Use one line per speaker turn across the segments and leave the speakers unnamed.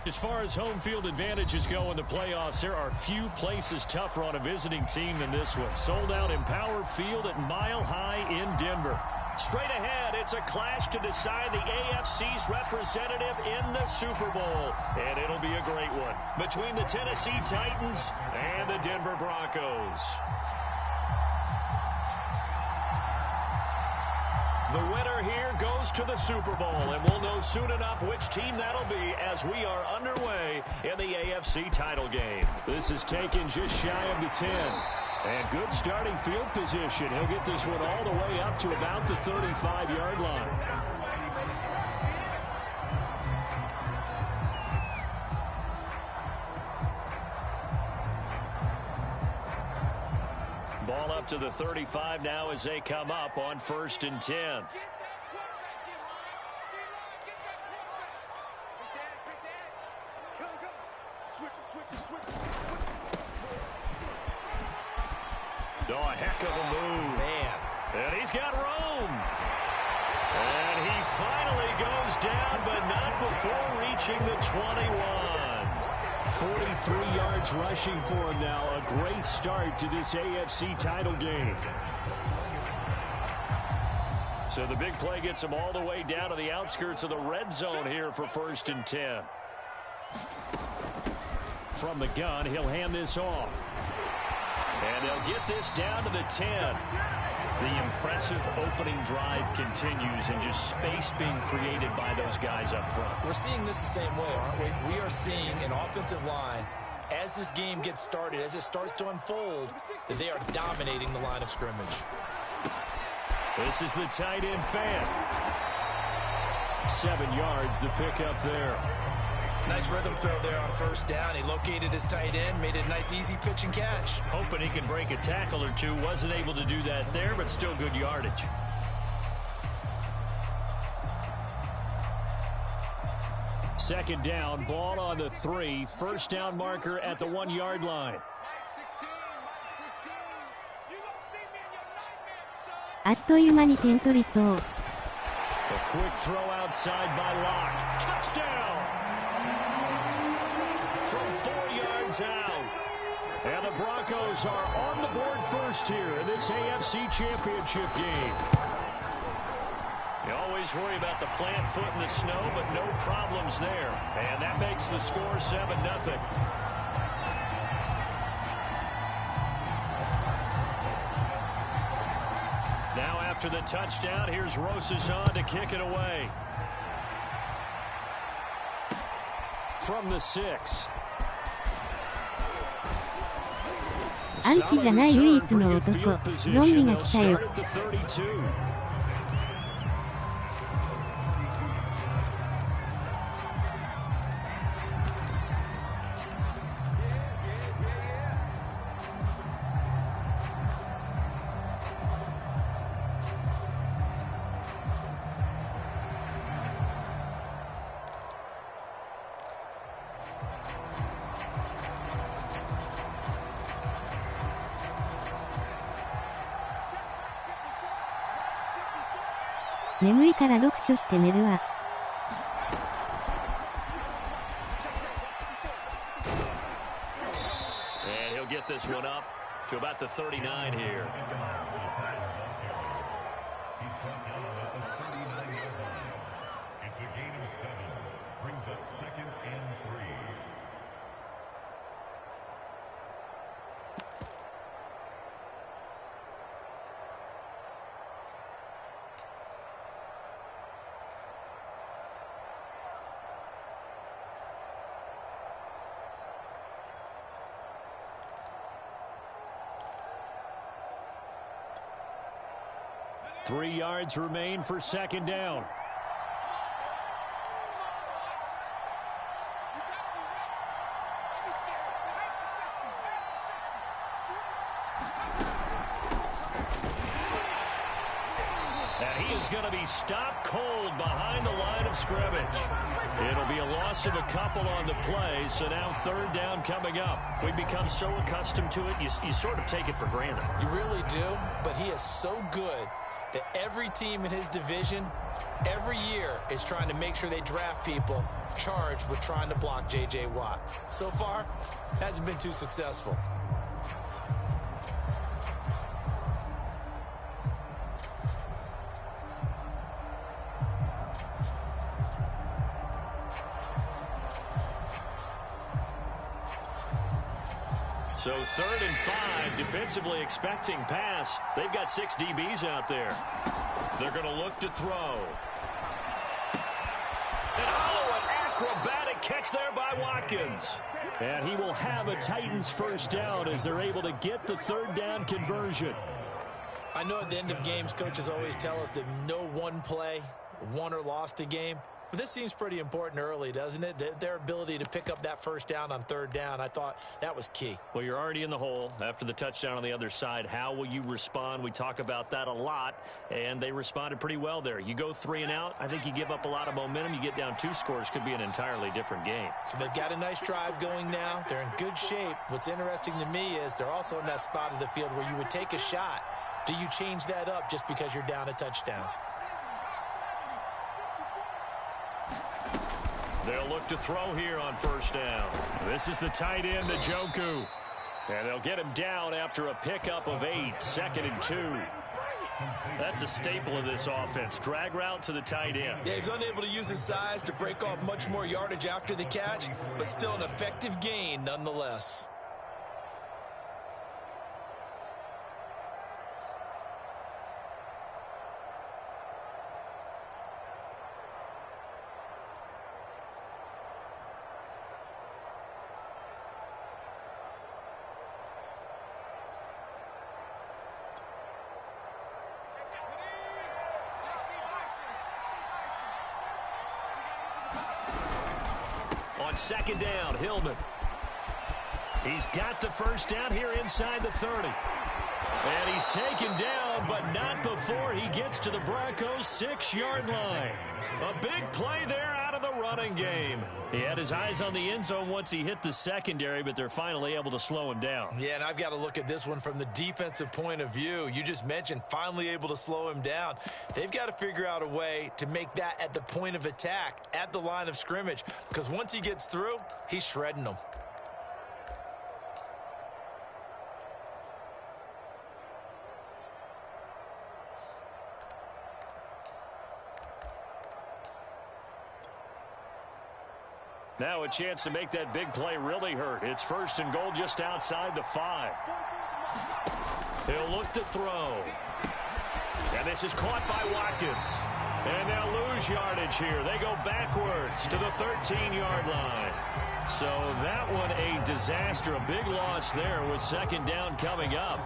As far as home field advantages go in the playoffs, there are few places tougher on a visiting team than this one. Sold out Empower Field at Mile High in Denver. Straight ahead, it's a clash to decide the AFC's representative in the Super Bowl. And it'll be a great one between the Tennessee Titans and the Denver Broncos. The winner here goes to the Super Bowl, and we'll know soon enough which team that'll be as we are underway in the AFC title game. This is taken just shy of the 10. And good starting field position. He'll get this one all the way up to about the 35-yard line. Ball up to the 35 now as they come up on 1st and 10. Oh, a heck of a move. Man. And he's got room. And he finally goes down, but not before reaching the 21. 43 yards rushing for him now. A great start to this AFC title game. So the big play gets him all the way down to the outskirts of the red zone here for 1st and 10. From the gun, he'll hand this off. And they'll get this down to the 10. The impressive opening drive continues, and just space being created by those guys up front.
We're seeing this the same way, aren't we? We are seeing an offensive line, as this game gets started, as it starts to unfold, that they are dominating the line of scrimmage.
This is the tight end fan. 7 yards, the pickup there.
Nice rhythm throw there on 1st down. He located his tight end, made it a nice, easy pitch and catch.
Hoping he can break a tackle or two. Wasn't able to do that there, but still good yardage. Second down, ball on the 3. 1st down marker at the 1-yard line.
あっという間に点取りそう。
A quick throw outside by Locke. Touchdown! From 4 yards out. And the Broncos are on the board first here in this AFC Championship game. You always worry about the plant foot in the snow, but no problems there. And that makes the score 7-0. Now after the touchdown, here's Rosas on to kick it away. From the 6.
アンチじゃない唯一の男、ゾンビが来たよ。眠いから読書して寝るわ。
And he'll get this one up to about the 39 here.
It's a gain of 7. Brings up 2nd and 3.
Three yards remain for 2nd down. And he is going to be stopped cold behind the line of scrimmage. It'll be a loss of a couple on the play, so now 3rd down coming up. We've become so accustomed to it, you sort of take it for granted.
You really do, but he is so good that every team in his division, every year, is trying to make sure they draft people charged with trying to block J.J. Watt. So far, hasn't been too successful.
So 3rd and 5, defensively expecting pass. They've got 6 DBs out there. They're going to look to throw. And an acrobatic catch there by Watkins. And he will have a Titans first down as they're able to get the 3rd down conversion.
I know at the end of games, coaches always tell us that no one play won or lost a game. But this seems pretty important early, doesn't it? Their ability to pick up that first down on 3rd down, I thought that was key.
Well, you're already in the hole after the touchdown on the other side. How will you respond? We talk about that a lot, and they responded pretty well there. You go 3 and out, I think you give up a lot of momentum. You get down 2 scores, could be an entirely different game.
So they've got a nice drive going now. They're in good shape. What's interesting to me is they're also in that spot of the field where you would take a shot. Do you change that up just because you're down a touchdown?
They'll look to throw here on 1st down. This is the tight end, Njoku. And they'll get him down after a pickup of 8, 2nd and 2. That's a staple of this offense. Drag route to the tight end.
Yeah, he's unable to use his size to break off much more yardage after the catch, but still an effective gain nonetheless.
On 2nd down, Hillman. He's got the first down here inside the 30. And he's taken down, but not before he gets to the Broncos' 6-yard line. A big play there out of the running game. He had his eyes on the end zone once he hit the secondary, but they're finally able to slow him down.
Yeah, and I've got to look at this one from the defensive point of view. You just mentioned finally able to slow him down. They've got to figure out a way to make that at the point of attack, at the line of scrimmage, because once he gets through, he's shredding them.
Now a chance to make that big play really hurt. It's 1st and goal just outside the 5. He'll look to throw. And this is caught by Watkins. And they'll lose yardage here. They go backwards to the 13-yard line. So that one a disaster. A big loss there with 2nd down coming up.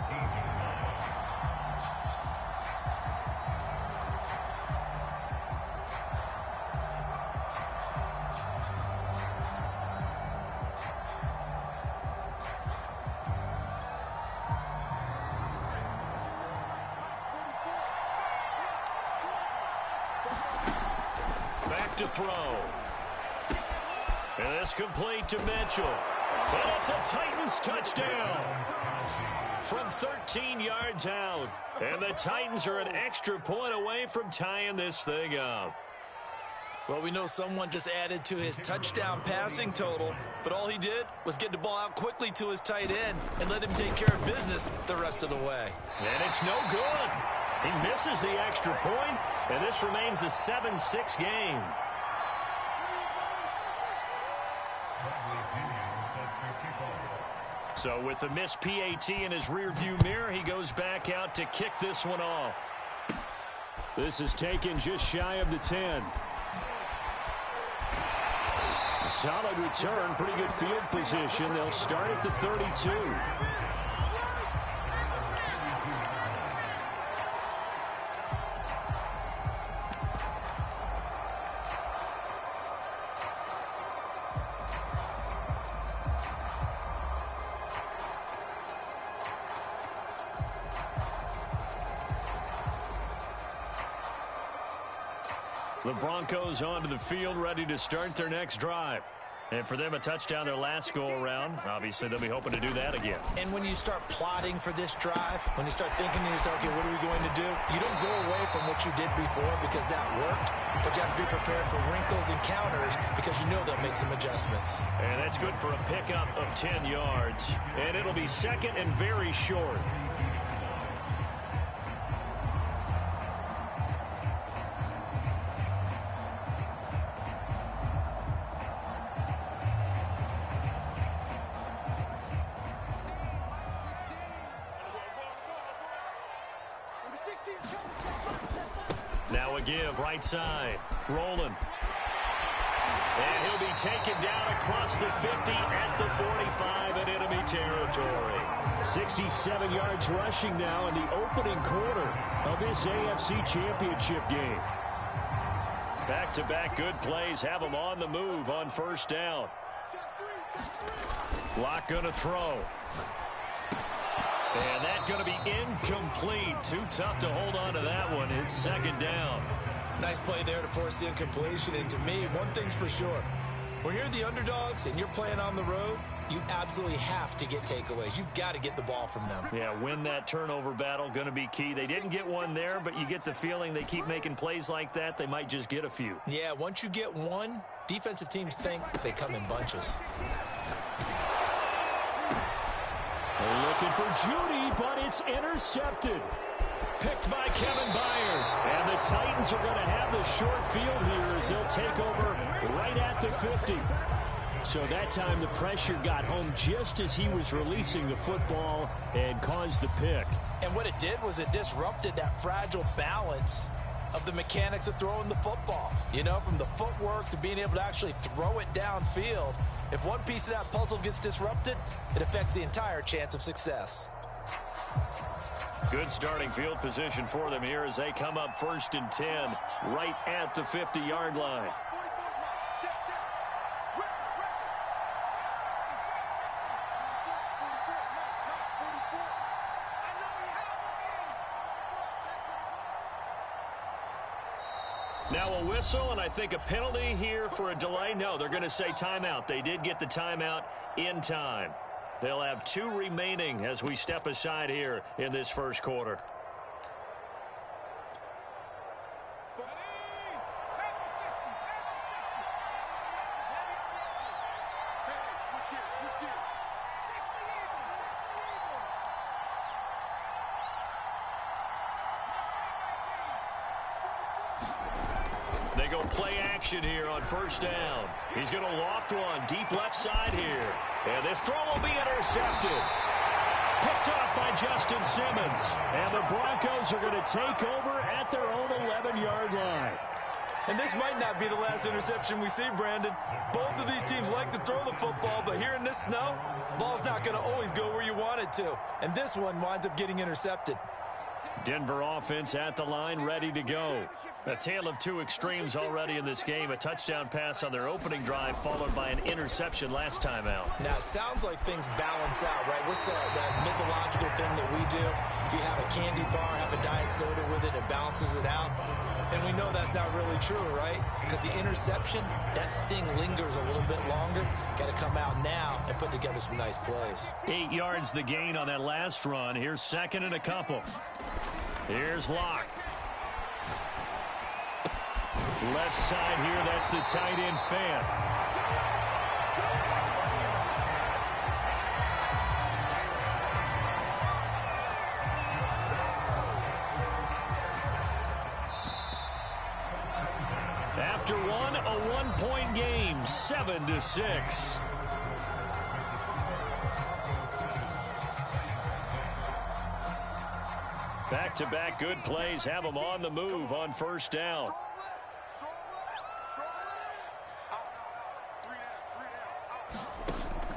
To throw. And it's complete to Mitchell. And it's a Titans touchdown from 13 yards out. And the Titans are an extra point away from tying this thing up.
Well, we know someone just added to his touchdown passing total, but all he did was get the ball out quickly to his tight end and let him take care of business the rest of the way.
And it's no good. He misses the extra point, and this remains a 7-6 game. So with the missed PAT in his rearview mirror, he goes back out to kick this one off. This is taken just shy of the 10. A solid return, pretty good field position. They'll start at the 32. The Broncos onto the field, ready to start their next drive. And for them, a touchdown their last go-around. Obviously, they'll be hoping to do that again.
And when you start plotting for this drive, when you start thinking to yourself, okay, what are we going to do? You don't go away from what you did before because that worked, but you have to be prepared for wrinkles and counters because you know they'll make some adjustments.
And that's good for a pickup of 10 yards. And it'll be second and very short. Now a give, right side. Rolling. And he'll be taken down across the 50 at the 45 in enemy territory. 67 yards rushing now in the opening quarter of this AFC Championship game. Back-to-back good plays have them on the move on first down. Lock going to throw. And that's going to be incomplete. Too tough to hold on to that one. It's second down.
Nice play there to force the incompletion. And to me, one thing's for sure. When you're the underdogs and you're playing on the road, you absolutely have to get takeaways. You've got to get the ball from them.
Yeah, win that turnover battle, going to be key. They didn't get one there, but you get the feeling they keep making plays like that, they might just get a few.
Yeah, once you get one, defensive teams think they come in bunches.
They're looking for Judy, but it's intercepted. Picked by Kevin Byard. And the Titans are going to have the short field here as they'll take over right at the 50. So that time the pressure got home just as he was releasing the football and caused the pick.
And what it did was it disrupted that fragile balance of the mechanics of throwing the football. You know, from the footwork to being able to actually throw it downfield. If one piece of that puzzle gets disrupted, it affects the entire chance of success.
Good starting field position for them here as they come up 1st and 10 right at the 50-yard line. Now a whistle, and I think a penalty here for a delay. No, they're going to say timeout. They did get the timeout in time. They'll have 2 remaining as we step aside here in this first quarter. They go play action here on first down. He's going to loft one deep left side here. And this throw will be intercepted. Picked off by Justin Simmons. And the Broncos are going to take over at their own 11-yard line.
And this might not be the last interception we see, Brandon. Both of these teams like to throw the football, but here in this snow, ball's not going to always go where you want it to. And this one winds up getting intercepted.
Denver offense at the line, ready to go. A tale of 2 extremes already in this game. A touchdown pass on their opening drive, followed by an interception last time out.
Now, it sounds like things balance out, right? What's that mythological thing that we do? If you have a candy bar, have a diet soda with it, it balances it out. And we know that's not really true, right? Because the interception, that sting lingers a little bit longer. Got to come out now and put together some nice plays.
8 yards the gain on that last run. Here's second and a couple. Here's Locke. Left side here, that's the tight end Fan. After one, a one-point game, 7-6. Back-to-back good plays have them on the move on first down.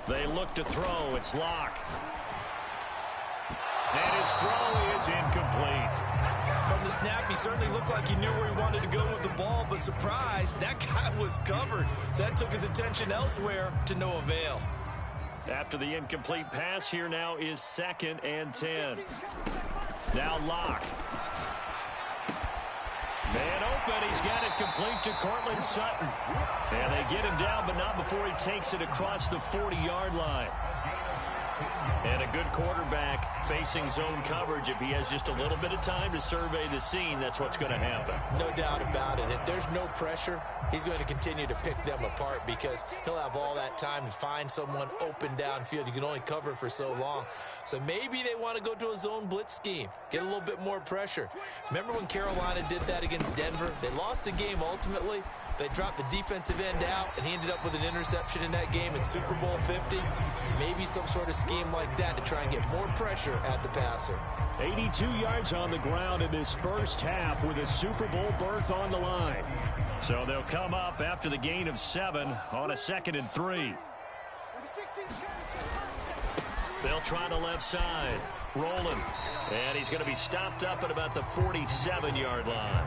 They look to throw. It's Locke. And his throw is incomplete.
From the snap, he certainly looked like he knew where he wanted to go with the ball, but surprise, that guy was covered. So that took his attention elsewhere to no avail.
After the incomplete pass, here now is 2nd and 10. Now Locke. Man and he's got it complete to Cortland Sutton. And they get him down, but not before he takes it across the 40-yard line. And a good quarterback facing zone coverage. If he has just a little bit of time to survey the scene, that's what's going to happen.
No doubt about it. If there's no pressure, he's going to continue to pick them apart because he'll have all that time to find someone open downfield. You can only cover for so long. So maybe they want to go to a zone blitz scheme, get a little bit more pressure. Remember when Carolina did that against Denver? They lost the game ultimately. They dropped the defensive end out, and he ended up with an interception in that game in Super Bowl 50. Maybe some sort of scheme like that to try and get more pressure at the passer.
82 yards on the ground in this first half with a Super Bowl berth on the line. So they'll come up after the gain of 7 on a 2nd and 3. They'll try the left side. Rolling. And he's going to be stopped up at about the 47-yard line.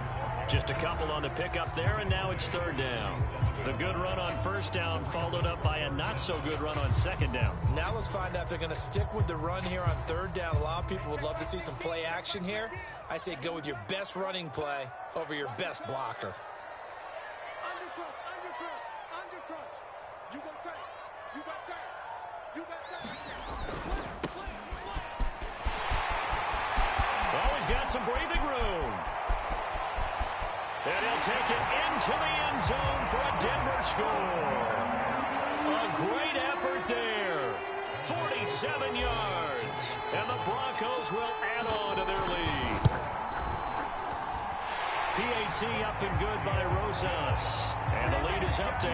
Just a couple on the pickup there, and now it's 3rd down. The good run on 1st down followed up by a not-so-good run on 2nd down.
Now let's find out if they're going to stick with the run here on 3rd down. A lot of people would love to see some play action here. I say go with your best running play over your best blocker.
Oh, he's got some breathing room. And he'll take it into the end zone for a Denver score. A great effort there. 47 yards. And the Broncos will add on to their lead. PAT up and good by Rosas. And the lead is up to 8.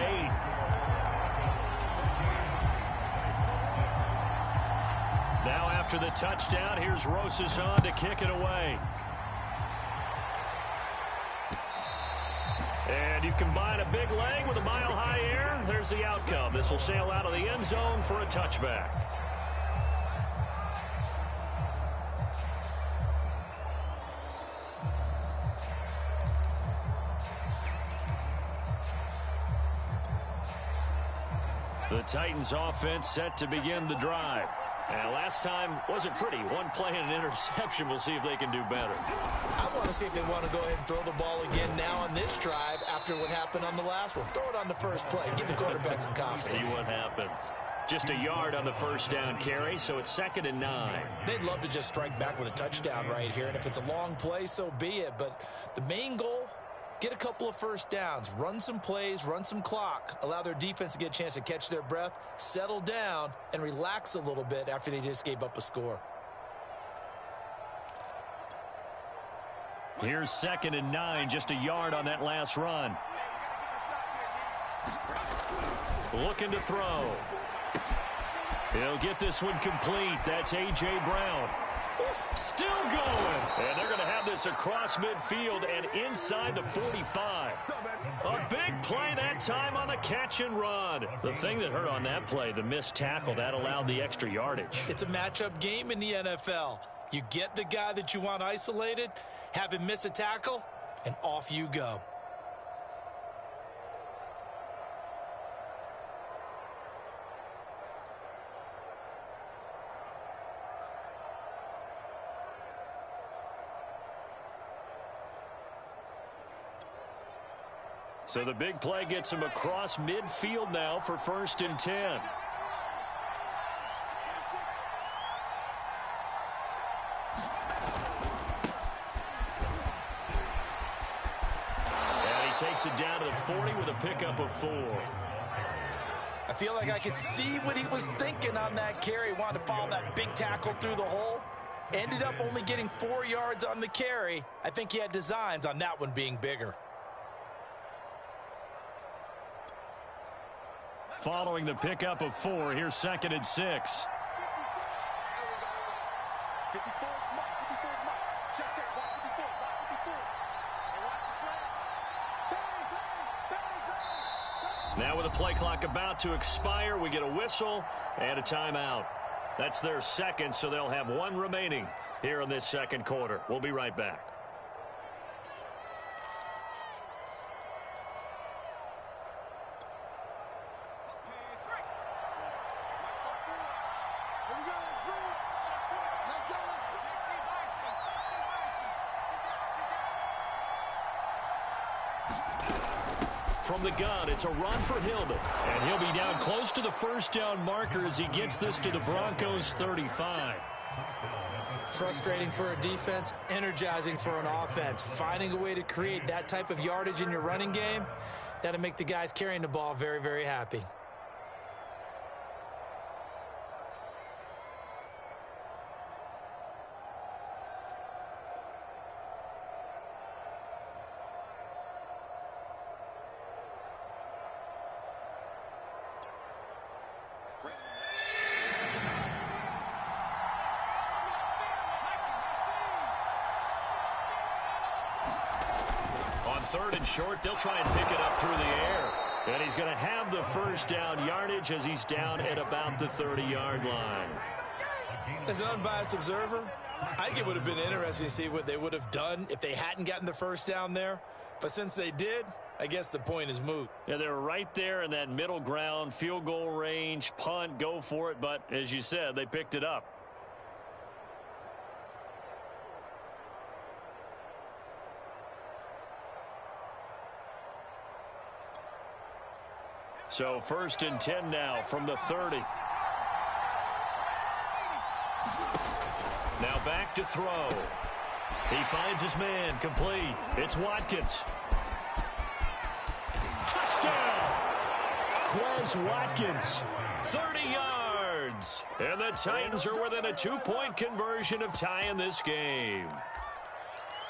Now after the touchdown, here's Rosas on to kick it away. And you combine a big leg with a mile-high air, there's the outcome. This will sail out of the end zone for a touchback. The Titans offense set to begin the drive. And last time wasn't pretty. One play and an interception. We'll see if they can do better.
I want to see if they want to go ahead and throw the ball again now on this drive after what happened on the last one. Throw it on the first play. Give the quarterback some confidence.
See what happens. Just a yard on the 1st down carry, so it's 2nd and 9.
They'd love to just strike back with a touchdown right here, and if it's a long play, so be it. But the main goal, get a couple of 1st downs, run some plays, run some clock, allow their defense to get a chance to catch their breath, settle down, and relax a little bit after they just gave up a score.
Here's 2nd and 9, just a yard on that last run. Looking to throw. He'll get this one complete. That's A.J. Brown. Still going. And they're going to have this across midfield and inside the 45. A big play that time on the catch and run. The thing that hurt on that play, the missed tackle, that allowed the extra yardage.
It's a matchup game in the NFL. You get the guy that you want isolated, have him miss a tackle, and off you go.
So the big play gets him across midfield now for 1st and 10. And he takes it down to the 40 with a pickup of 4.
I feel like I could see what he was thinking on that carry. Wanted to follow that big tackle through the hole. Ended up only getting 4 yards on the carry. I think he had designs on that one being bigger.
Following the pickup of 4, here's 2nd and 6. Now with the play clock about to expire, we get a whistle and a timeout. That's their 2nd, so they'll have 1 remaining here in this 2nd quarter. We'll be right back. from the gun. It's a run for Hillman. And he'll be down close to the first down marker as he gets this to the Broncos 35.
Frustrating for a defense, energizing for an offense. Finding a way to create that type of yardage in your running game, that'll make the guys carrying the ball very, very happy.
Third and short, they'll try and pick it up through the air. And he's going to have the first down yardage as he's down at about the 30-yard line.
As an unbiased observer, I think it would have been interesting to see what they would have done if they hadn't gotten the first down there. But since they did, I guess the point is moot.
Yeah, they were right there in that middle ground, field goal range, punt, go for it. But as you said, they picked it up. So first and 10 now from the 30. Now back to throw. He finds his man, complete. It's Watkins. Touchdown! Quez Watkins, 30 yards. And the Titans are within a 2-point conversion of tying this game.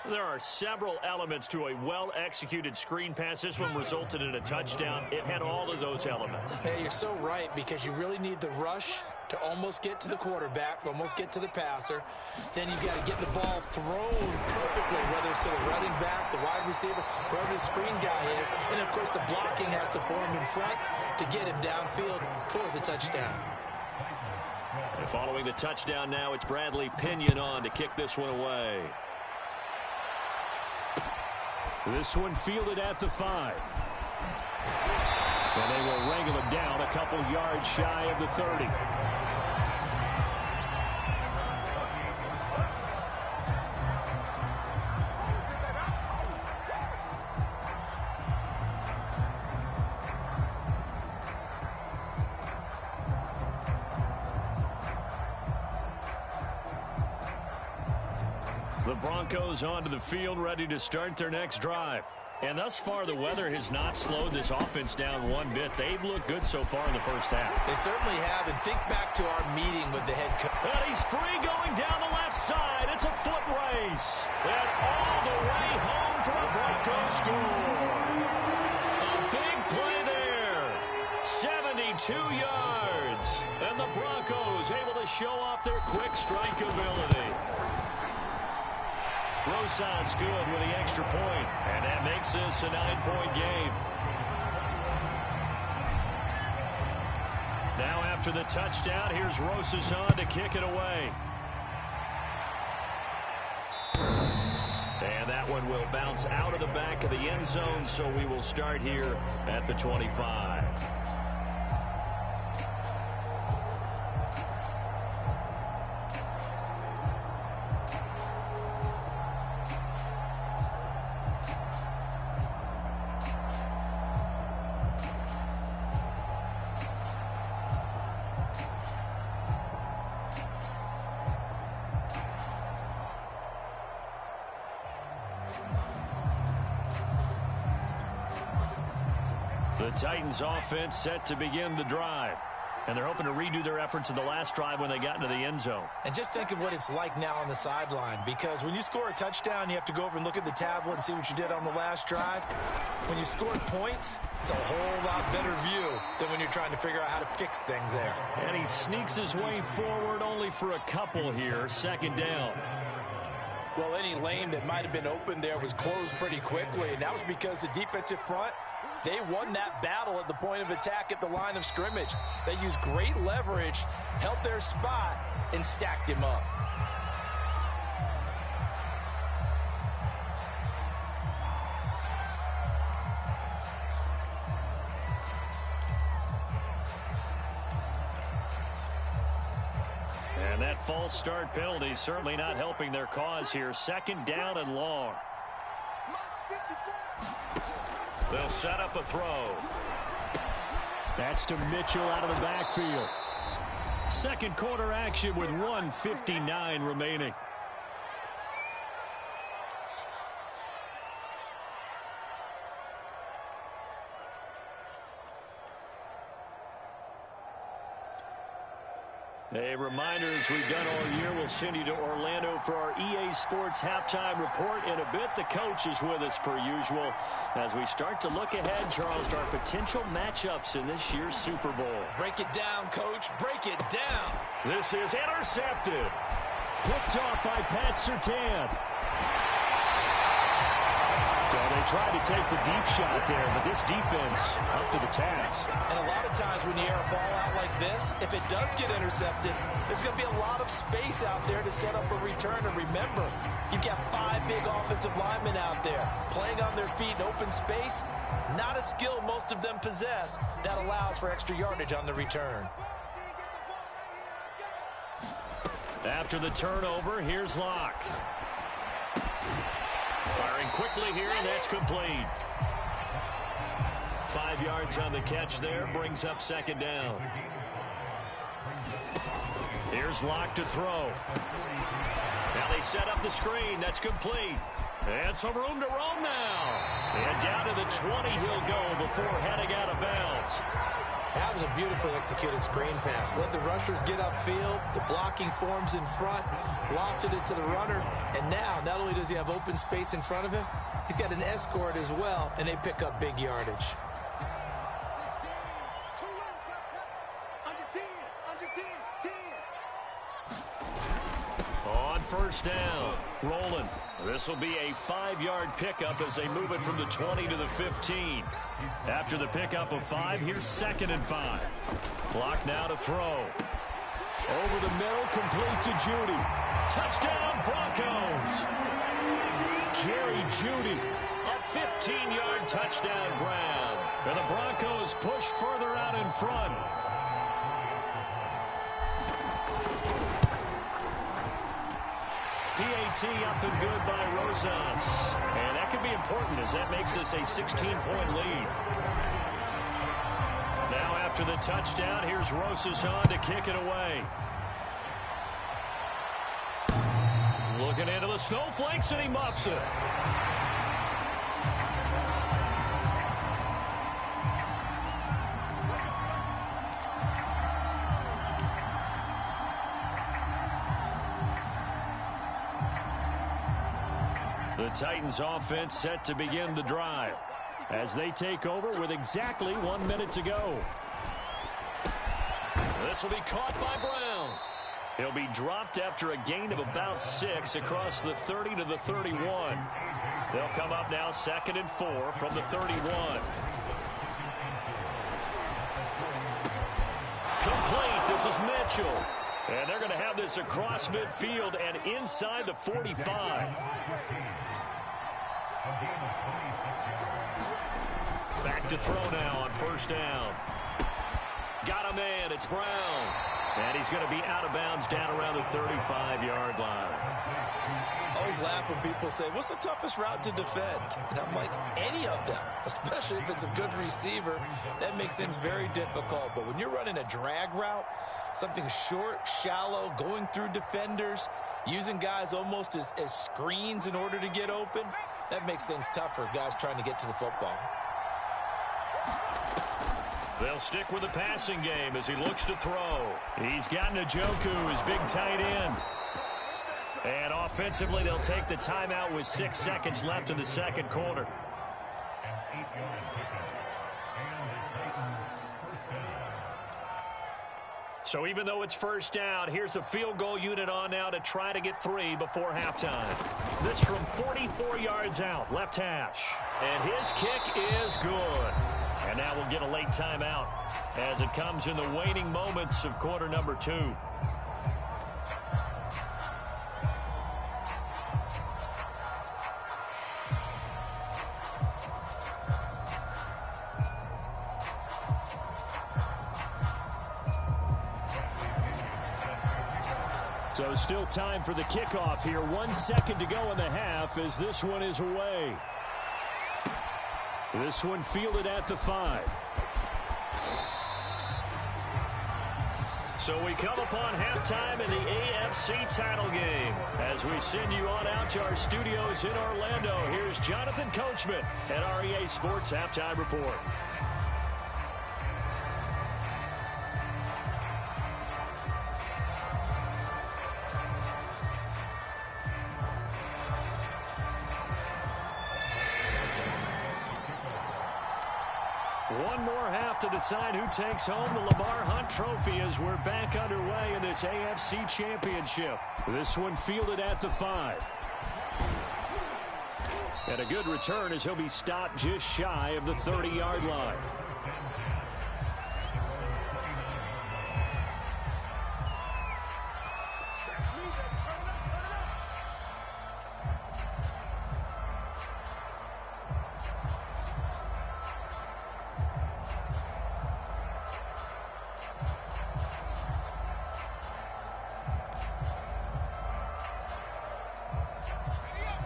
There are several elements to a well-executed screen pass. This one resulted in a touchdown. It had all of those elements.
Hey, you're so right, because you really need the rush to almost get to the quarterback, almost get to the passer. Then you've got to get the ball thrown perfectly, whether it's to the running back, the wide receiver, wherever the screen guy is. And, of course, the blocking has to form in front to get him downfield for the touchdown.
And following the touchdown now, it's Bradley Pinion on to kick this one away. This one fielded at the 5. And they will wrangle him down a couple yards shy of the 30. The Broncos onto the field, ready to start their next drive. And thus far, the weather has not slowed this offense down one bit. They've looked good so far in the first half.
They certainly have. And think back to our meeting with the head coach.
And he's free going down the left side. It's a foot race. And all the way home for a Broncos score. A big play there. 72 yards. And the Broncos able to show off their quick strike ability. Rosas good with the extra point, and that makes this a 9-point game. Now after the touchdown, here's Rosas on to kick it away. And that one will bounce out of the back of the end zone, so we will start here at the 25. The Titans offense set to begin the drive. And they're hoping to redo their efforts in the last drive when they got into the end zone.
And just think of what it's like now on the sideline, because when you score a touchdown, you have to go over and look at the tablet and see what you did on the last drive. When you scored points, it's a whole lot better view than when you're trying to figure out how to fix things there.
And he sneaks his way forward only for a couple here. Second down.
Well, any lane that might have been open there was closed pretty quickly, and that was because the defensive front, they won that battle at the point of attack at the line of scrimmage. They used great leverage, held their spot, and stacked him up.
And that false start penalty certainly not helping their cause here. Second down and long. They'll set up a throw. That's to Mitchell out of the backfield. Second quarter action with 1:59 remaining. A reminder, as we've done all year, we'll send you to Orlando for our EA Sports halftime report. In a bit, the coach is with us per usual as we start to look ahead, Charles, to our potential matchups in this year's Super Bowl.
Break it down, Coach. Break it down.
This is intercepted. Picked off by Pat Surtain. So they tried to take the deep shot there, but this defense up to the task.
And a lot of times when you air a ball out like this, if it does get intercepted, there's going to be a lot of space out there to set up a return. And remember, you've got 5 big offensive linemen out there playing on their feet in open space. Not a skill most of them possess that allows for extra yardage on the return.
After the turnover, here's Locke. Firing quickly here, and that's complete. 5 yards on the catch there, brings up second down. Here's Locke to throw. Now they set up the screen. That's complete. And some room to roam now. And down to the 20 he'll go before heading out of bounds.
That was a beautifully executed screen pass. Let the rushers get upfield. The blocking forms in front. Lofted it to the runner. And now, not only does he have open space in front of him, he's got an escort as well, and they pick up big yardage.
On first down, rolling. This will be a 5-yard pickup as they move it from the 20 to the 15. After the pickup of 5, here's 2nd and 5. Clock now to throw. Over the middle, complete to Judy. Touchdown, Broncos. Jerry Judy, a 15-yard touchdown grab. And the Broncos push further out in front. PAT up and good by Rosas. And that could be important as that makes this a 16-point lead. Now after the touchdown, here's Rosas on to kick it away. Looking into the snowflakes, and he muffs it. The Titans offense set to begin the drive as they take over with exactly 1 minute to go. This will be caught by Brown. He'll be dropped after a gain of about 6 across the 30 to the 31. They'll come up now 2nd and 4 from the 31. Complete. This is Mitchell. And they're going to have this across midfield and inside the 45. Back to throw now on first down. Got a man. It's Brown. And he's going to be out of bounds down around the 35-yard line.
I always laugh when people say, what's the toughest route to defend? And I'm like, any of them, especially if it's a good receiver. That makes things very difficult. But when you're running a drag route, something short, shallow, going through defenders, using guys almost as screens in order to get open, that makes things tough for guys trying to get to the football.
They'll stick with the passing game as he looks to throw. He's got Njoku, his big tight end. And offensively, they'll take the timeout with 6 seconds left in the second quarter. So even though it's first down, here's the field goal unit on now to try to get 3 before halftime. This from 44 yards out, left hash. And his kick is good. And now we'll get a late timeout as it comes in the waning moments of quarter number 2. So still time for the kickoff here. 1 second to go in the half as this one is away. This one fielded at the 5. So we come upon halftime in the AFC title game. As we send you on out to our studios in Orlando, here's Jonathan Coachman at REA Sports Halftime Report. One more half to decide who takes home the Lamar Hunt Trophy as we're back underway in this AFC Championship. This one fielded at the 5. And a good return as he'll be stopped just shy of the 30-yard line.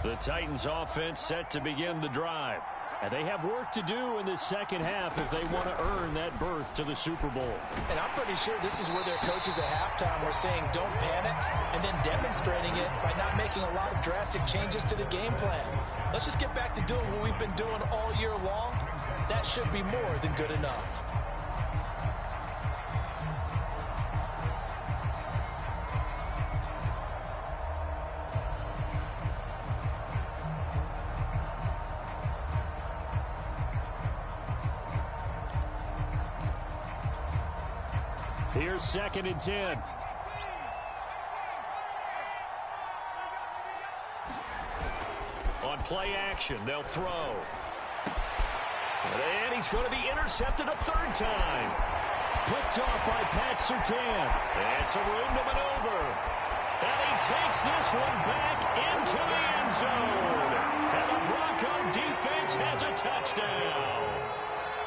The Titans offense set to begin the drive. And they have work to do in the second half if they want to earn that berth to the Super Bowl.
And I'm pretty sure this is where their coaches at halftime were saying don't panic and then demonstrating it by not making a lot of drastic changes to the game plan. Let's just get back to doing what we've been doing all year long. That should be more than good enough.
Here's 2nd and 10. On play action, they'll throw. And he's going to be intercepted a 3rd time. Picked off by Pat Surtain. And some room to maneuver. And he takes this one back into the end zone. And the Bronco defense has a touchdown.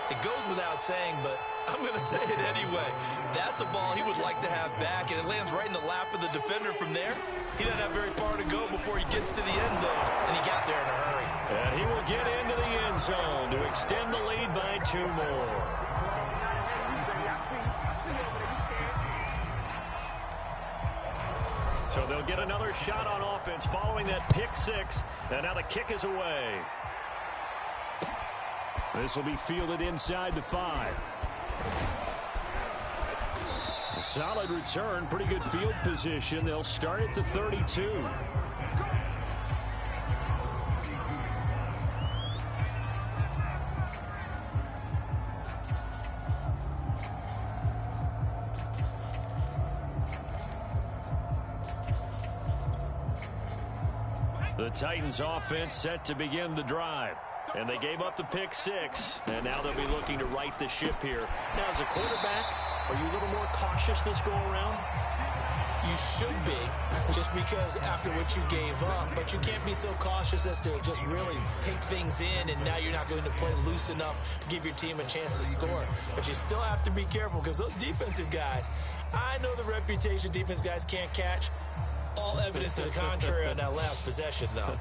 It goes without saying, but I'm going to say it anyway. That's a ball he would like to have back, and it lands right in the lap of the defender from there. He doesn't have very far to go before he gets to the end zone, and he got there in a hurry.
And he will get into the end zone to extend the lead by 2 more. So they'll get another shot on offense following that pick 6, and now the kick is away. This will be fielded inside the 5. A solid return, pretty good field position. They'll start at the 32. The Titans offense set to begin the drive. And they gave up the pick 6, and now they'll be looking to right the ship here. Now, as a quarterback, are you a little more cautious this go-around?
You should be, just because after what you gave up. But you can't be so cautious as to just really take things in, and now you're not going to play loose enough to give your team a chance to score. But you still have to be careful, because those defensive guys, I know the reputation defense guys can't catch. All evidence to the contrary on that last possession, though.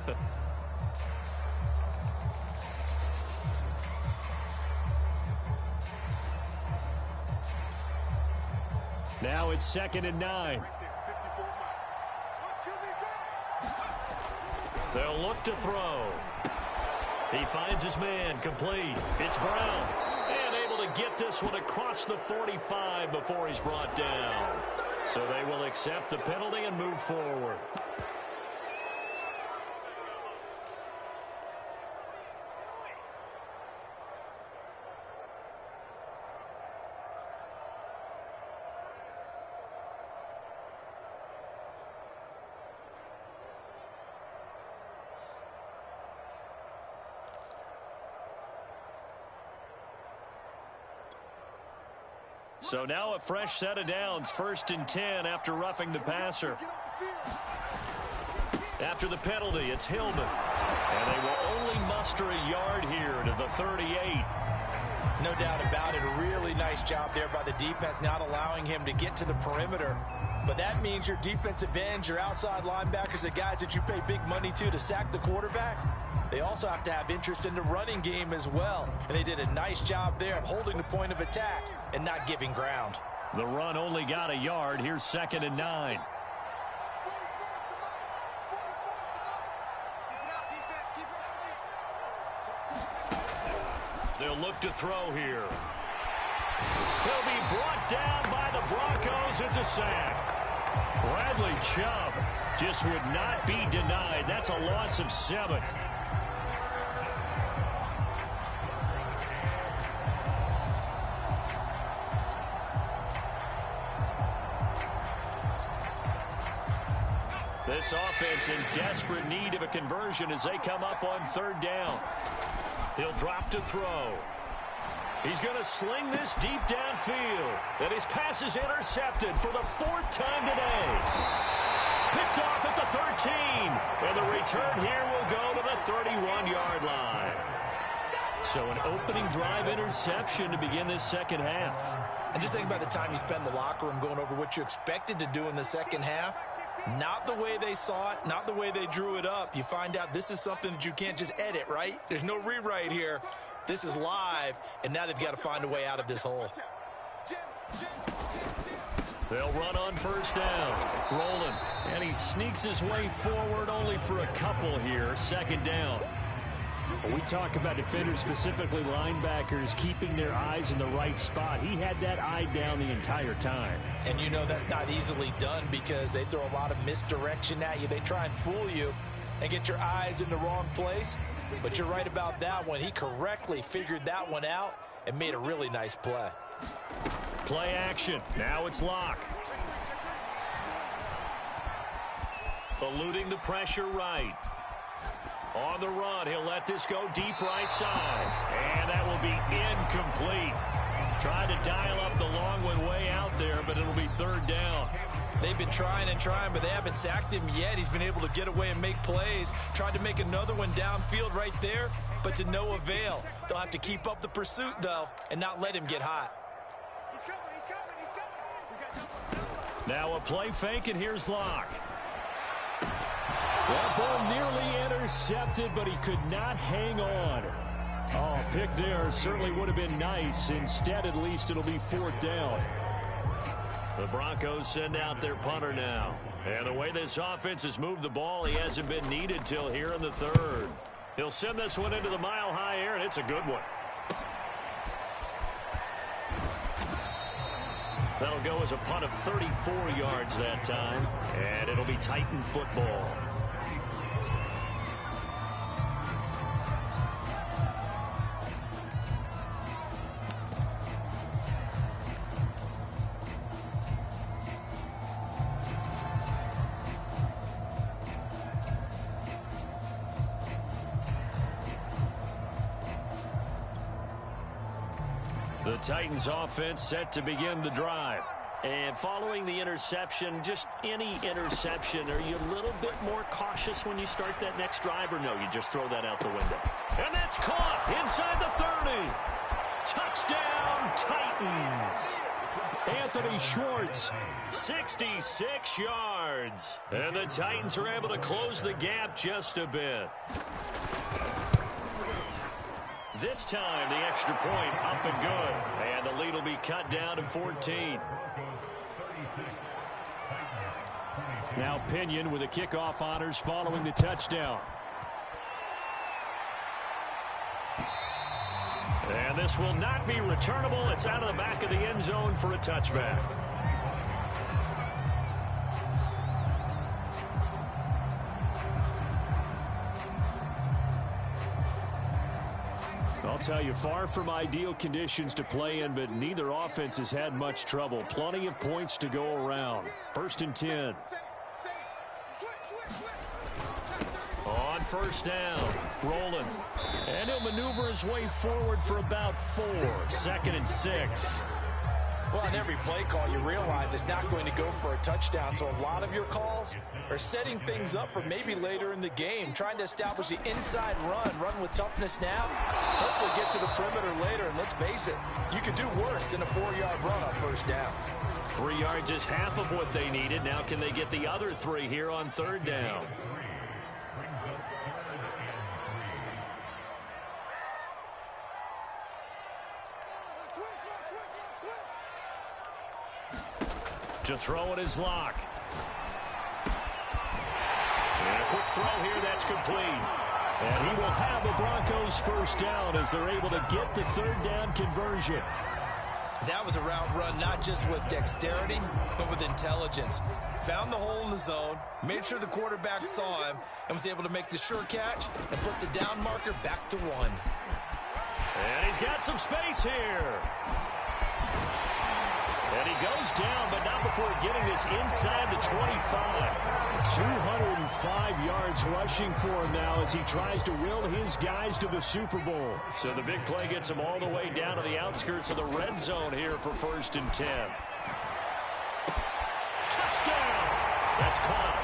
Now it's 2nd and 9. They'll look to throw. He finds his man, complete. It's Brown. And able to get this one across the 45 before he's brought down. So they will accept the penalty and move forward. So now a fresh set of downs, 1st and 10 after roughing the passer. After the penalty, it's Hillman. And they will only muster a yard here to the 38.
No doubt about it. A really nice job there by the defense, not allowing him to get to the perimeter. But that means your defensive ends, your outside linebackers, the guys that you pay big money to sack the quarterback, They also have to have interest in the running game as well. And they did a nice job there of holding the point of attack and not giving ground.
The run only got a yard. Here's 2nd and 9. They'll look to throw here. He'll be brought down by the Broncos. It's a sack. Bradley Chubb just would not be denied. That's a loss of 7. This offense in desperate need of a conversion as they come up on 3rd down. He'll drop to throw. He's going to sling this deep downfield. And his pass is intercepted for the 4th time today. Picked off at the 13. And the return here will go to the 31-yard line. So an opening drive interception to begin this second half.
And just think about the time you spend in the locker room going over what you expected to do in the second half. Not the way they saw it, not the way they drew it up. You find out this is something that you can't just edit, right? There's no rewrite here. This is live, and now they've got to find a way out of this hole.
They'll run on 1st down. Rolling. And he sneaks his way forward only for a couple here. 2nd down. When we talk about defenders, specifically linebackers, keeping their eyes in the right spot. He had that eye down the entire time.
And you know that's not easily done because they throw a lot of misdirection at you. They try and fool you and get your eyes in the wrong place. But you're right about that one. He correctly figured that one out and made a really nice play.
Play action. Now it's Locke. Eluding the pressure right. On the run, he'll let this go deep right side. And that will be incomplete. Tried to dial up the long one way out there, but it'll be 3rd down.
They've been trying and trying, but they haven't sacked him yet. He's been able to get away and make plays. Tried to make another one downfield right there, but to no avail. They'll have to keep up the pursuit, though, and not let him get hot.
Now a play fake, and here's Locke. That ball nearly intercepted, but he could not hang on. Oh, pick there certainly would have been nice. Instead, at least, it'll be 4th down. The Broncos send out their punter now. And the way this offense has moved the ball, he hasn't been needed till here in the 3rd. He'll send this one into the mile-high air, and it's a good one. That'll go as a punt of 34 yards that time. And it'll be Titan football. The Titans offense set to begin the drive. And following the interception, just any interception, are you a little bit more cautious when you start that next drive, or no, you just throw that out the window? And that's caught inside the 30. Touchdown, Titans. Anthony Schwartz, 66 yards. And the Titans are able to close the gap just a bit. This time, the extra point up and good. And the lead will be cut down to 14. Now Pinion with the kickoff honors following the touchdown. And this will not be returnable. It's out of the back of the end zone for a touchback. I'll tell you, far from ideal conditions to play in, but neither offense has had much trouble. Plenty of points to go around. 1st and 10. On 1st down, rolling. And he'll maneuver his way forward for about 4. 2nd and 6.
Well, on every play call, you realize it's not going to go for a touchdown. So a lot of your calls are setting things up for maybe later in the game, trying to establish the inside run with toughness now, hopefully get to the perimeter later. And let's face it, you could do worse than a 4-yard run on 1st down.
3 yards is half of what they needed. Now can they get the other 3 here on 3rd down? To throw it is Locke. And a quick throw here, that's complete. And he will have the Broncos first down as they're able to get the third down conversion.
That was a route run not just with dexterity, but with intelligence. Found the hole in the zone, made sure the quarterback saw him, and was able to make the sure catch and flip the down marker back to 1.
And he's got some space here. And he goes down, but not before getting this inside the 25. 205 yards rushing for him now as he tries to will his guys to the Super Bowl. So the big play gets him all the way down to the outskirts of the red zone here for 1st and 10. Touchdown! That's caught.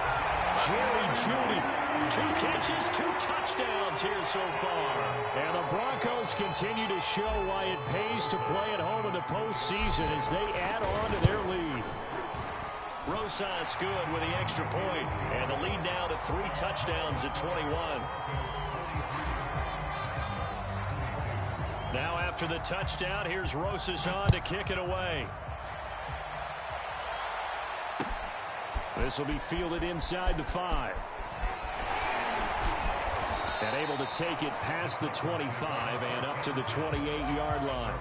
Jerry Jeudy. 2 catches, 2 touchdowns here so far. And the Broncos continue to show why it pays to play at home in the postseason as they add on to their lead. Rosas good with the extra point, and the lead now to 3 touchdowns at 21. Now after the touchdown, here's Rosas on to kick it away. This will be fielded inside the 5. And able to take it past the 25 and up to the 28-yard line.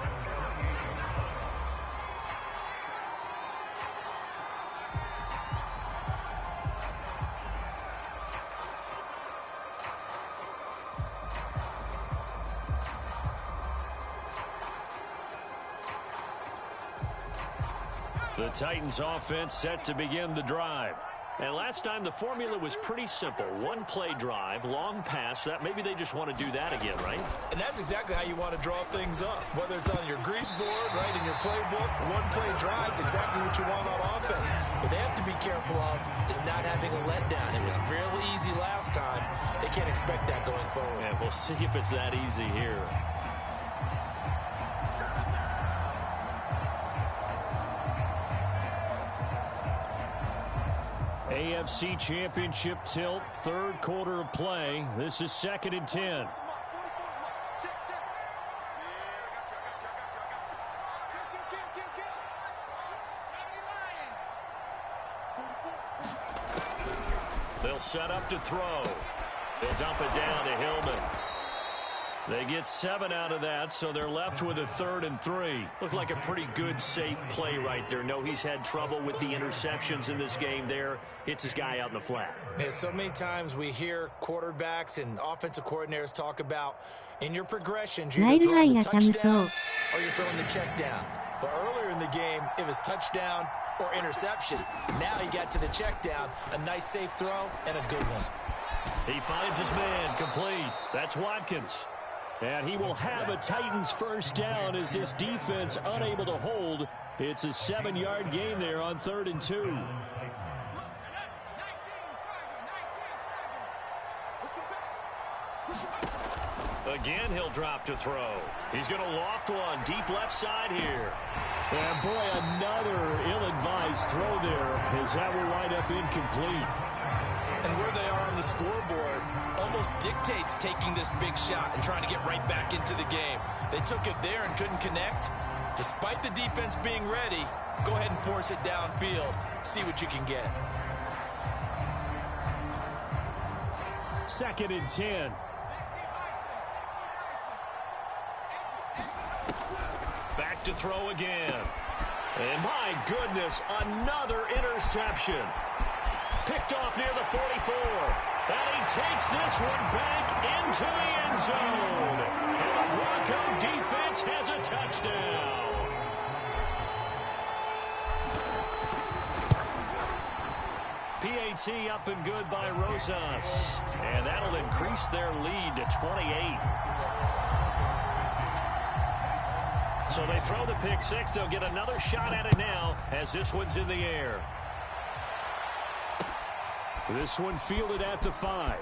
The Titans offense set to begin the drive. And last time the formula was pretty simple. 1 play drive, long pass. That maybe they just want to do that again, right?
And that's exactly how you want to draw things up. Whether it's on your grease board, right, in your playbook, 1 play drive is exactly what you want on offense. What they have to be careful of is not having a letdown. It was real easy last time. They can't expect that going forward.
Yeah, we'll see if it's that easy here. AFC Championship tilt, 3rd quarter of play. This is 2nd and 10. They'll set up to throw. They'll dump it down to Hillman. They get 7 out of that, so they're left with a 3rd and 3. Looked like a pretty good, safe play right there. No, he's had trouble with the interceptions in this game there. Hits his guy out in the flat.
Yeah, so many times we hear quarterbacks and offensive coordinators talk about in your progressions, you're either throwing the touchdown or you're throwing the check down. But earlier in the game, it was touchdown or interception. Now he got to the check down, a nice safe throw, and a good one.
He finds his man, complete. That's Watkins. And he will have a Titans first down as this defense unable to hold. It's a 7-yard gain there on 3rd and 2. Again, he'll drop to throw. He's going to loft one deep left side here. And boy, another ill-advised throw there as that will wind up incomplete.
And where they are on the scoreboard almost dictates taking this big shot and trying to get right back into the game. They took it there and couldn't connect. Despite the defense being ready, go ahead and force it downfield. See what you can get.
2nd and 10. Back to throw again. And my goodness, another interception. Picked off near the 44. And he takes this one back into the end zone. And the Bronco defense has a touchdown. PAT up and good by Rosas. And that'll increase their lead to 28. So they throw the pick 6. They'll get another shot at it now as this one's in the air. This one fielded at the 5.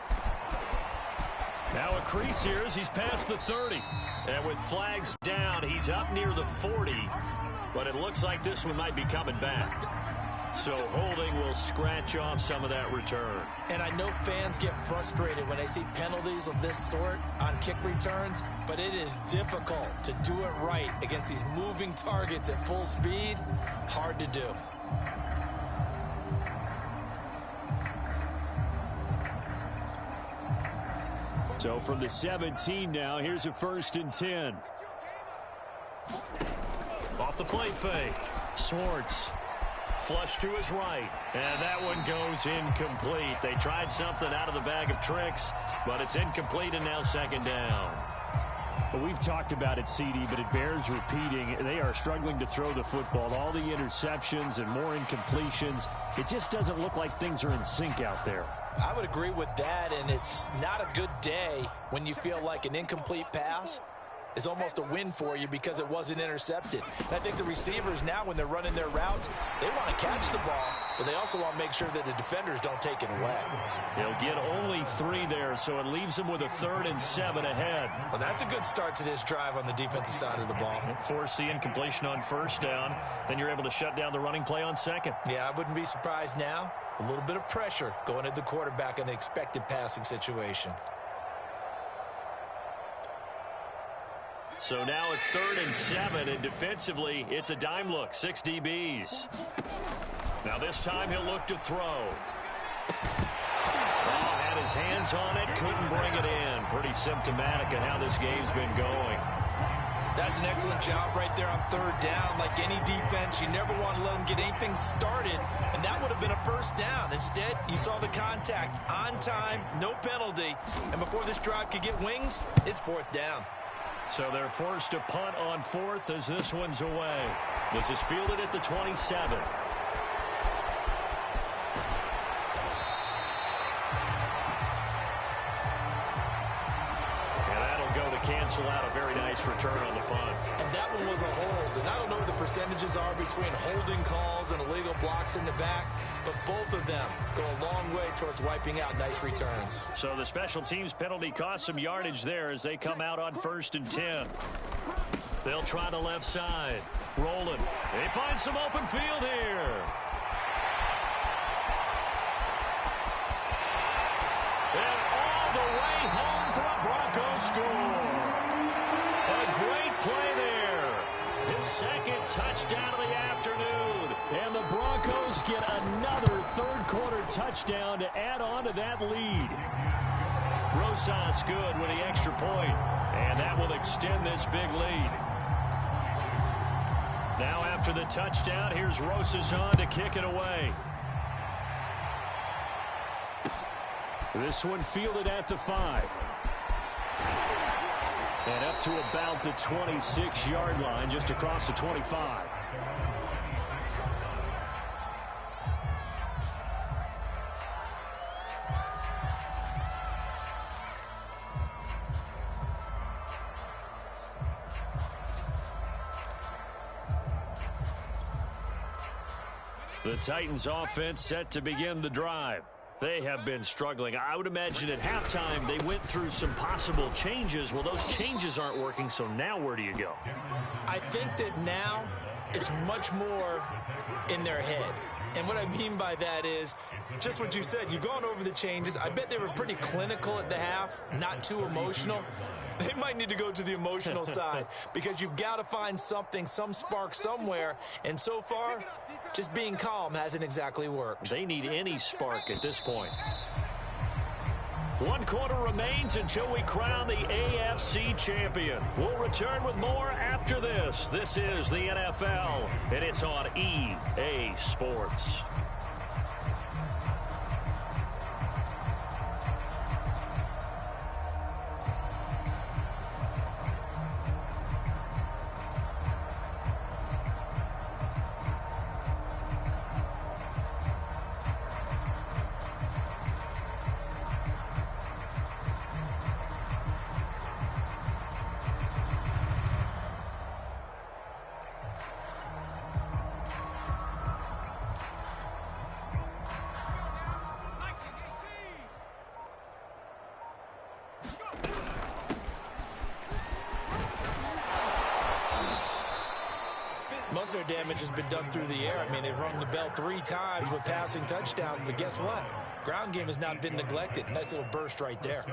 Now a crease here as he's past the 30. And with flags down, he's up near the 40. But it looks like this one might be coming back. So holding will scratch off some of that return.
And I know fans get frustrated when they see penalties of this sort on kick returns, but it is difficult to do it right against these moving targets at full speed. Hard to do.
So from the 17 now, here's a 1st and 10. Off the play fake. Swartz. Flush to his right. And that one goes incomplete. They tried something out of the bag of tricks, but it's incomplete and now 2nd down. Well, we've talked about it, CD, but it bears repeating. They are struggling to throw the football. All the interceptions and more incompletions. It just doesn't look like things are in sync out there.
I would agree with that, and it's not a good day when you feel like an incomplete pass is almost a win for you because it wasn't intercepted. And I think the receivers now, when they're running their routes, they want to catch the ball, but they also want to make sure that the defenders don't take it away.
They'll get only 3 there, so it leaves them with a 3rd and 7 ahead.
Well, that's a good start to this drive on the defensive side of the ball.
Force the incompletion on 1st down, then you're able to shut down the running play on 2nd.
Yeah, I wouldn't be surprised now. A little bit of pressure going at the quarterback in the expected passing situation.
So now it's 3rd and 7, and defensively, it's a dime look, 6 DBs. Now this time he'll look to throw. Oh, had his hands on it, couldn't bring it in. Pretty symptomatic of how this game's been going.
That's an excellent job right there on 3rd down. Like any defense, you never want to let them get anything started, and that would have been a 1st down. Instead, you saw the contact on time, no penalty, and before this drive could get wings, it's 4th down.
So they're forced to punt on 4th as this one's away. This is fielded at the 27. And that'll go to cancel out a very nice return on the punt.
And that one was a hold. And I don't know what the percentages are between holding calls and illegal blocks in the back, but both of them go a long way towards wiping out nice returns.
So the special teams penalty cost some yardage there as they come out on 1st and 10. They'll try the left side. Rolling. They find some open field here. And all the way home for a Broncos score. A great play there. His 2nd touchdown of the afternoon. And the Broncos get another 3rd quarter touchdown to add on to that lead. Rosas good with the extra point, and that will extend this big lead. Now after the touchdown, here's Rosas on to kick it away. This one fielded at the 5. And up to about the 26-yard line, just across the 25. The Titans offense set to begin the drive. They have been struggling. I would imagine at halftime they went through some possible changes. Well, those changes aren't working, so now where do you go?
I think that now it's much more in their head. And what I mean by that is just what you said. You've gone over the changes. I bet they were pretty clinical at the half, not too emotional. They might need to go to the emotional side because you've got to find something, some spark somewhere. And so far, just being calm hasn't exactly worked.
They need any spark at this point. 1 quarter remains until we crown the AFC champion. We'll return with more after this. This is the NFL, and it's on EA Sports.
Most of their damage has been done through the air. I mean, they've rung the bell 3 times with passing touchdowns, but guess what? Ground game has not been neglected. Nice little burst right there.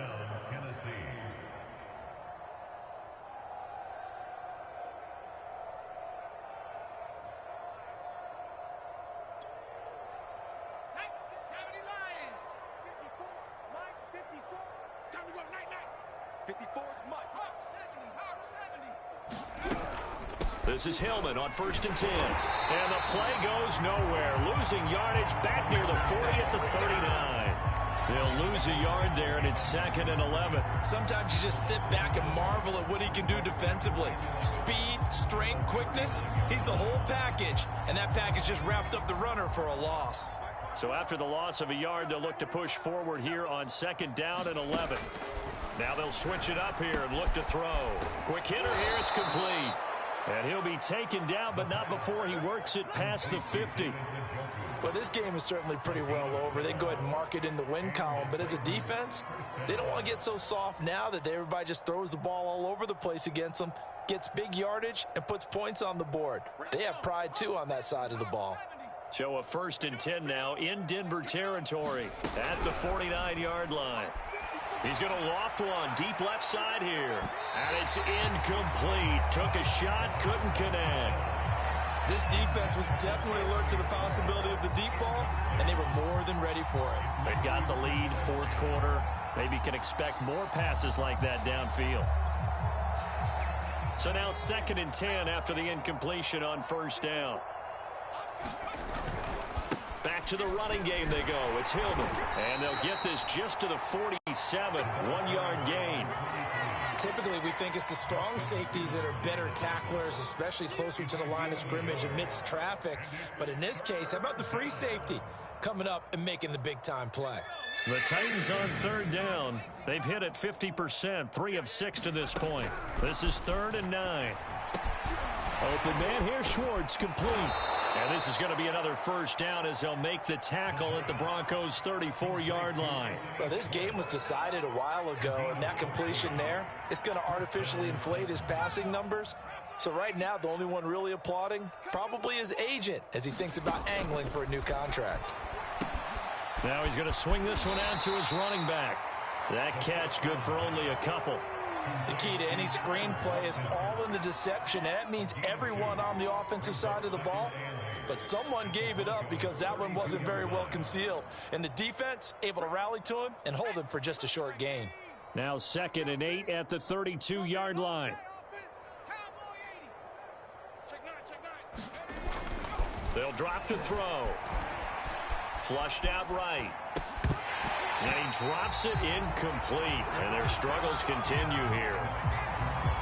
This is Hillman on 1st and 10. And the play goes nowhere. Losing yardage back near the 40 at the 39. They'll lose a yard there, and it's 2nd and 11.
Sometimes you just sit back and marvel at what he can do defensively. Speed, strength, quickness. He's the whole package. And that package just wrapped up the runner for a loss.
So after the loss of a yard, they'll look to push forward here on 2nd down and 11. Now they'll switch it up here and look to throw. Quick hitter here. It's complete. And he'll be taken down, but not before he works it past the 50.
Well, this game is certainly pretty well over. They can go ahead and mark it in the win column. But as a defense, they don't want to get so soft now that everybody just throws the ball all over the place against them, gets big yardage, and puts points on the board. They have pride, too, on that side of the ball.
So a 1st and 10 now in Denver territory at the 49-yard line. He's going to loft one deep left side here. And it's incomplete. Took a shot, couldn't connect.
This defense was definitely alert to the possibility of the deep ball, and they were more than ready for it.
They've got the lead, 4th quarter. Maybe can expect more passes like that downfield. So now 2nd and 10 after the incompletion on 1st down. Back to the running game they go. It's Hillman. And they'll get this just to the 47. 1-yard gain.
Typically, we think it's the strong safeties that are better tacklers, especially closer to the line of scrimmage amidst traffic. But in this case, how about the free safety coming up and making the big-time play?
The Titans on 3rd down. They've hit it 50%, 3 of 6 to this point. This is 3rd and 9. Open man here, Schwartz, complete. And this is going to be another 1st down as they'll make the tackle at the Broncos' 34-yard line.
Well, this game was decided a while ago, and that completion there is going to artificially inflate his passing numbers. So right now, the only one really applauding probably his agent as he thinks about angling for a new contract.
Now he's going to swing this one out to his running back. That catch good for only a couple.
The key to any screenplay is all in the deception, and that means everyone on the offensive side of the ball. But someone gave it up because that one wasn't very well concealed. And the defense able to rally to him and hold him for just a short gain.
Now 2nd and 8 at the 32-yard line. They'll drop to throw. Flushed out right. And he drops it incomplete. And their struggles continue here.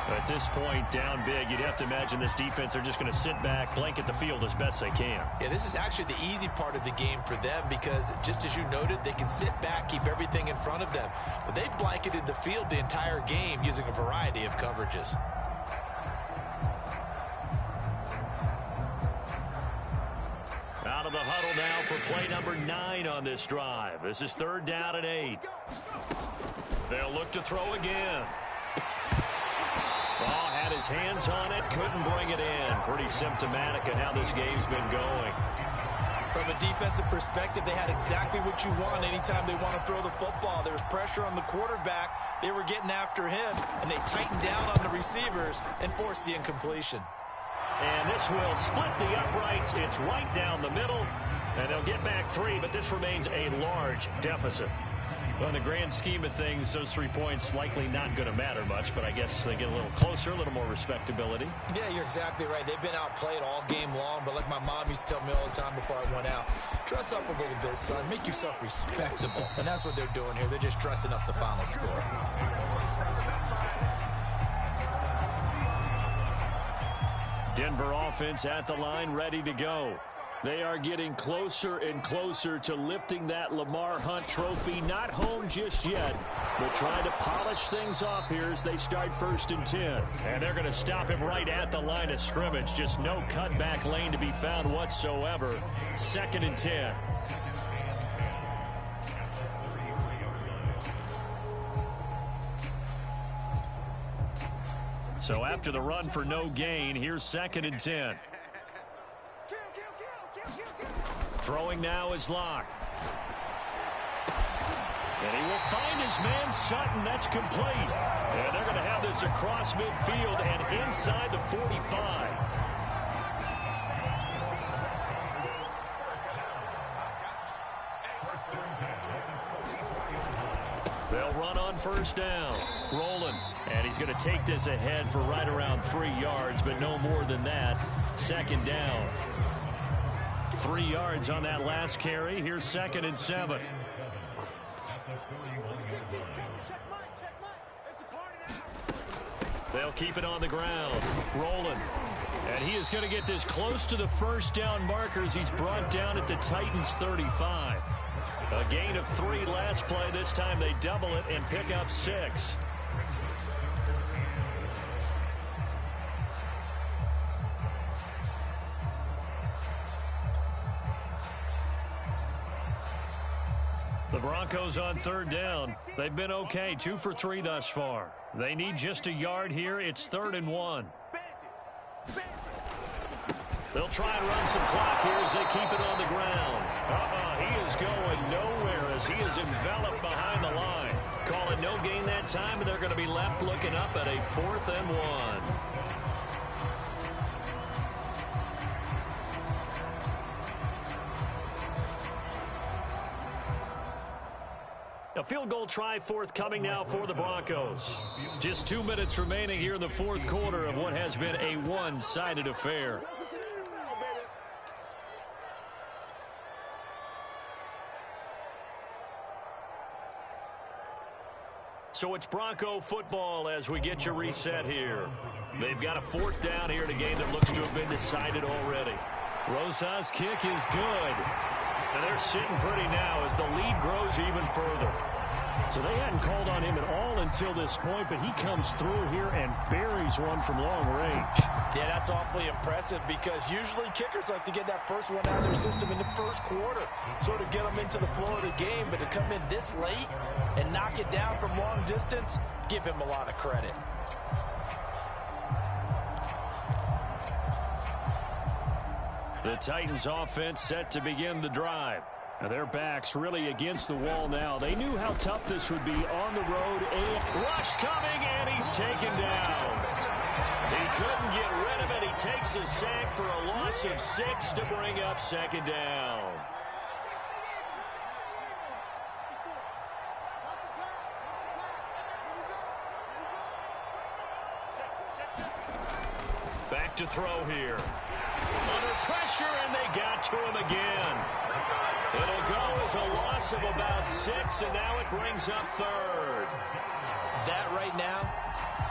At this point, down big, you'd have to imagine this defense, they're just going to sit back, blanket the field as best they can.
Yeah, this is actually the easy part of the game for them because, just as you noted, they can sit back, keep everything in front of them. But they've blanketed the field the entire game using a variety of coverages.
Out of the huddle now for play number 9 on this drive. This is 3rd down and 8. They'll look to throw again. Ball had his hands on it, couldn't bring it in. Pretty symptomatic of how this game's been going.
From a defensive perspective, they had exactly what you want anytime they want to throw the football. There was pressure on the quarterback. They were getting after him, and they tightened down on the receivers and forced the incompletion.
And this will split the uprights. It's right down the middle, and they'll get back 3, but this remains a large deficit. Well, in the grand scheme of things, those 3 points likely not going to matter much, but I guess they get a little closer, a little more respectability.
Yeah, you're exactly right. They've been outplayed all game long, but like my mom used to tell me all the time before I went out, dress up a little bit, son. Make yourself respectable. And that's what they're doing here. They're just dressing up the final score.
Denver offense at the line, ready to go. They are getting closer and closer to lifting that Lamar Hunt trophy. Not home just yet, but trying to polish things off here as they start 1st and 10. And they're going to stop him right at the line of scrimmage. Just no cutback lane to be found whatsoever. 2nd and 10. So after the run for no gain, here's 2nd and 10. Throwing now is Locke. And he will find his man Sutton. That's complete. And they're going to have this across midfield and inside the 45. They'll run on first down. Rolling. And he's going to take this ahead for right around 3 yards, but no more than that. Second down. 3 yards on that last carry. Here's 2nd and 7. They'll keep it on the ground. Rolling. And he is going to get this close to the first down markers. He's brought down at the Titans 35. A gain of 3 last play. This time they double it and pick up 6. The Broncos on third down. They've been okay, 2 for 3 thus far. They need just a yard here. It's 3rd and 1. They'll try and run some clock here as they keep it on the ground. He is going nowhere as he is enveloped behind the line. Call it no gain that time, and they're going to be left looking up at a 4th and 1. A field goal try forthcoming now for the Broncos. Just 2 minutes remaining here in the 4th quarter of what has been a one-sided affair. So it's Bronco football as we get you reset here. They've got a 4th down here in a game that looks to have been decided already. Rosa's kick is good. And they're sitting pretty now as the lead grows even further. So they hadn't called on him at all until this point, but he comes through here and buries one from long range.
Yeah, that's awfully impressive because usually kickers like to get that first one out of their system in the first quarter, sort of get them into the flow of the game, but to come in this late and knock it down from long distance, give him a lot of credit.
The Titans offense set to begin the drive. Now their backs really against the wall now. They knew how tough this would be on the road. A rush coming, and he's taken down. He couldn't get rid of it. He takes a sack for a loss of 6 to bring up 2nd down. Back to throw here. Under pressure, and they got to him again. It'll go as a loss of about 6, and now it brings up 3rd.
That right now,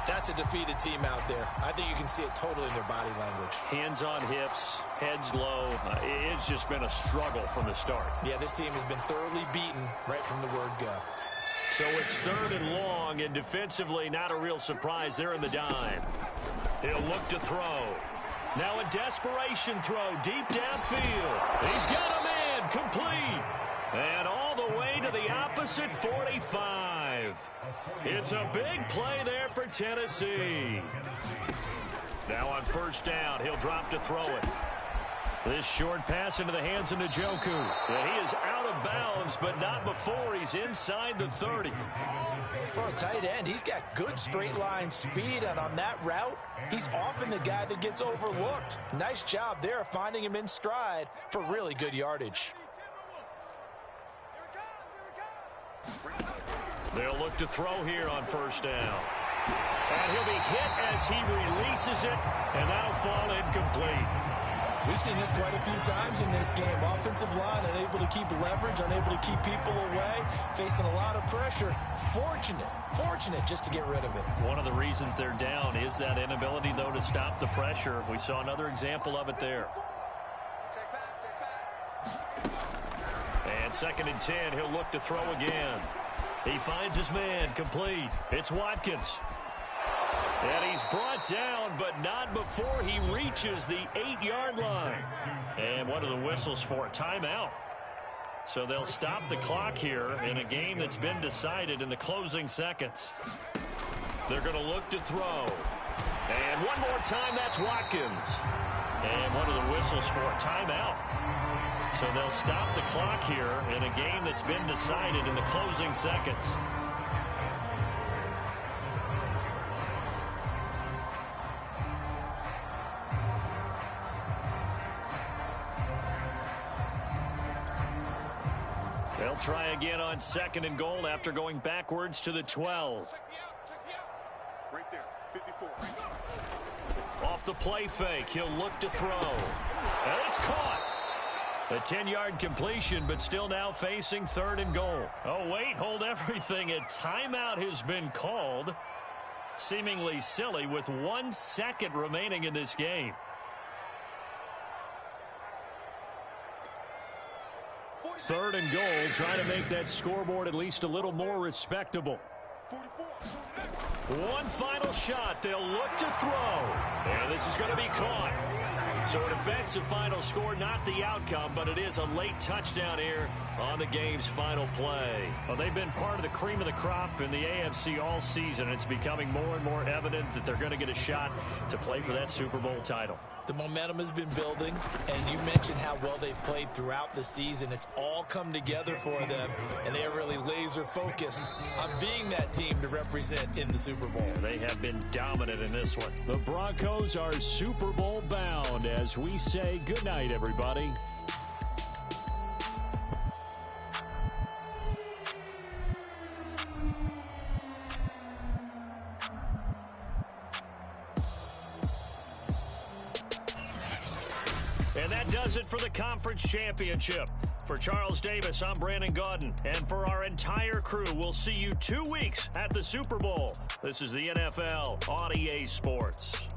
that's a defeated team out there. I think you can see it totally in their body language.
Hands on hips, heads low. It's just been a struggle from the start.
Yeah, this team has been thoroughly beaten right from the word go.
So it's 3rd and long, and defensively not a real surprise. They're in the dime. He'll look to throw. Now a desperation throw deep downfield. He's got a man complete. And all the way to the opposite 45. It's a big play there for Tennessee. Now on first down, he'll drop to throw it. This short pass into the hands of Njoku. And he is out of bounds, but not before he's inside the 30.
For a tight end, he's got good straight line speed, and on that route, he's often the guy that gets overlooked. Nice job there of finding him in stride for really good yardage.
They'll look to throw here on first down. And he'll be hit as he releases it, and that'll fall incomplete.
We've seen this quite a few times in this game. Offensive line unable to keep leverage, unable to keep people away, facing a lot of pressure. Fortunate just to get rid of it.
One of the reasons they're down is that inability, though, to stop the pressure. We saw another example of it there. And 2nd and 10, he'll look to throw again. He finds his man complete. It's Watkins. And he's brought down, but not before he reaches the 8-yard line. And what are the whistles for? Timeout. So they'll stop the clock here in a game that's been decided in the closing seconds. They're going to look to throw. And one more time, that's Watkins. And what are the whistles for? Timeout. So they'll stop the clock here in a game that's been decided in the closing seconds. They'll try again on 2nd and goal after going backwards to the 12.
Right there, 54.
Off the play fake, he'll look to throw. And it's caught. A 10-yard completion, but still now facing 3rd and goal. Oh, wait, hold everything. A timeout has been called. Seemingly silly with 1 second remaining in this game. Third and goal, trying to make that scoreboard at least a little more respectable. 1 final shot. They'll look to throw. And this is going to be caught. So an offensive final score, not the outcome, but it is a late touchdown here on the game's final play. Well, they've been part of the cream of the crop in the AFC all season. It's becoming more and more evident that they're going to get a shot to play for that Super Bowl title.
The momentum has been building, and you mentioned how well they've played throughout the season. It's all come together for them, and they are really laser-focused on being that team to represent in the Super Bowl.
They have been dominant in this one. The Broncos are Super Bowl bound as we say goodnight, everybody. And that does it for the conference championship. For Charles Davis, I'm Brandon Gaudin. And for our entire crew, we'll see you 2 weeks at the Super Bowl. This is the NFL on EA Sports.